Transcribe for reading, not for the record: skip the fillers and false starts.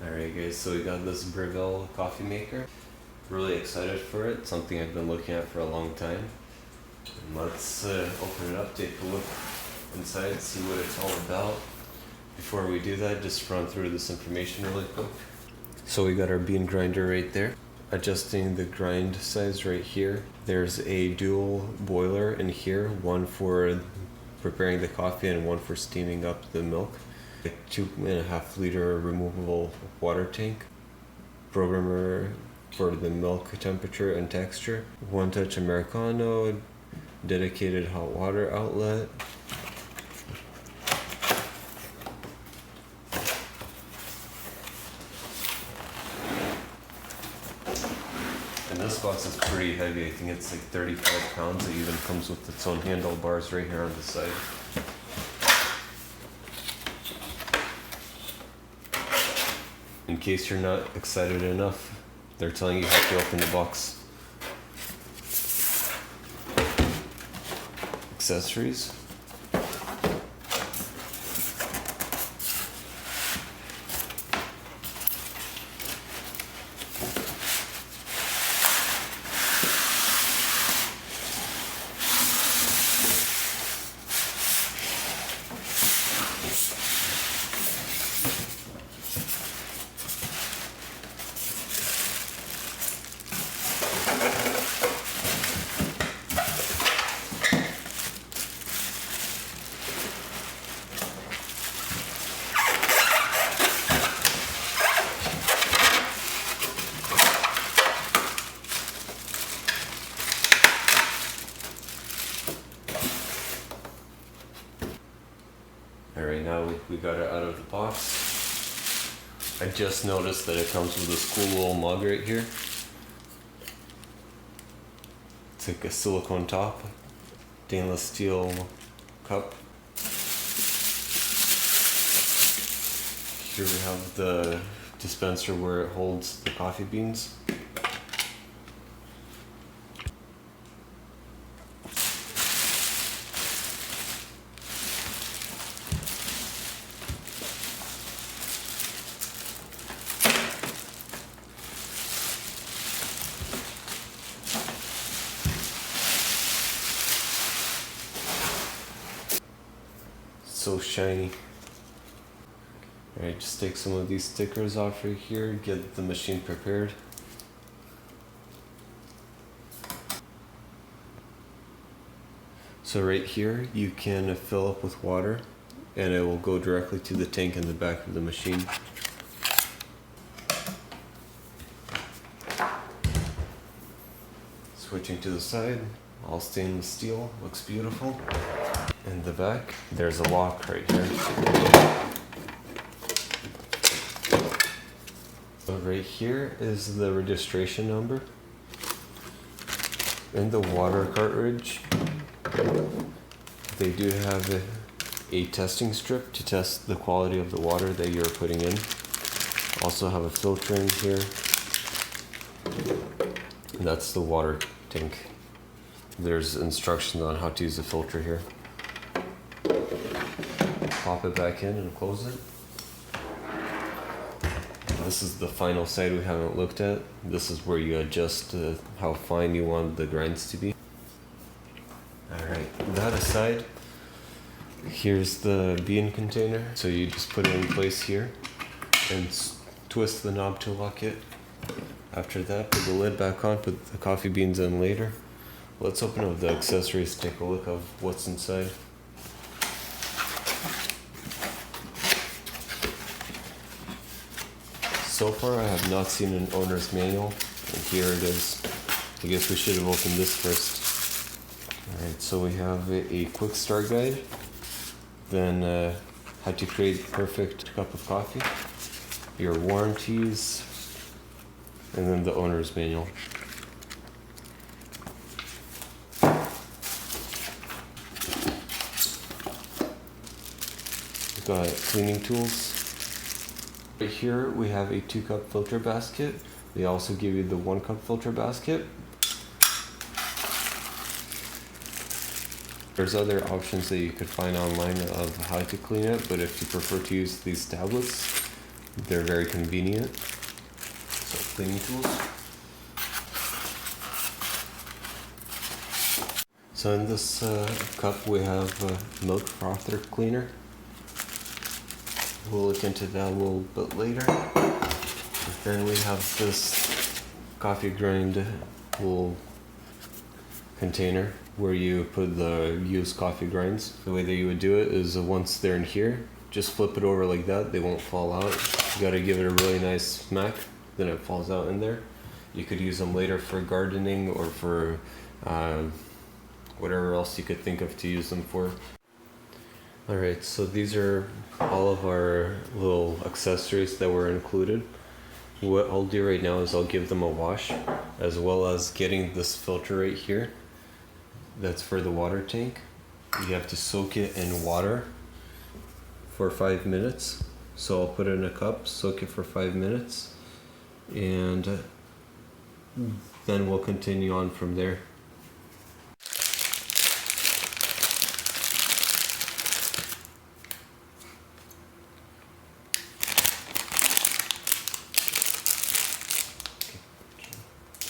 Alright guys, so we got this Breville coffee maker. Really excited for it, something I've been looking at for a long time. And let's open it up, take a look inside, see what it's all about. Before we do that, just run through this information really quick. So we got our bean grinder right there. Adjusting the grind size right here. There's a dual boiler in here, one for preparing the coffee and one for steaming up the milk. A 2.5 liter removable water tank. Programmer for the milk temperature and texture. One touch Americano. Dedicated hot water outlet. And this box is pretty heavy. I think it's like 35 pounds. It even comes with its own handlebars right here on the side. In case you're not excited enough, they're telling you how to open the box. Accessories. Alright, now we got it out of the box. I just noticed that it comes with this cool little mug right here. It's like a silicone top, stainless steel cup. Here we have the dispenser where it holds the coffee beans. So shiny. Alright, just take some of these stickers off right here, get the machine prepared. So right here you can fill up with water and it will go directly to the tank in the back of the machine. Switching to the side, all stainless steel, looks beautiful. In the back, there's a lock right here. So right here is the registration number. In the water cartridge, they do have a testing strip to test the quality of the water that you're putting in. Also have a filter in here. And that's the water tank. There's instructions on how to use the filter here. Pop it back in and close it. This is the final side we haven't looked at. This is where you adjust how fine you want the grinds to be. Alright, that aside, here's the bean container. So you just put it in place here and twist the knob to lock it. After that, put the lid back on, put the coffee beans in later. Let's open up the accessories, take a look of what's inside. So far I have not seen an owner's manual, and here it is. I guess we should have opened this first. Alright, so we have a quick start guide, then how to create the perfect cup of coffee, your warranties, and then the owner's manual. We've got cleaning tools. Right here we have a 2-cup filter basket. They also give you the 1-cup filter basket. There's other options that you could find online of how to clean it, but if you prefer to use these tablets, They're very convenient. So cleaning tools. So in this cup we have milk frother cleaner. We'll look into that a little bit later. And then we have this coffee grind little container where you put the used coffee grinds. The way that you would do it is once they're in here, just flip it over like that, they won't fall out. You gotta give it a really nice smack, then it falls out in there. You could use them later for gardening or for whatever else you could think of to use them for. Alright, so these are all of our little accessories that were included. What I'll do right now is I'll give them a wash, as well as getting this filter right here. That's for the water tank. You have to soak it in water for 5 minutes. So I'll put it in a cup, soak it for 5 minutes, and then we'll continue on from there.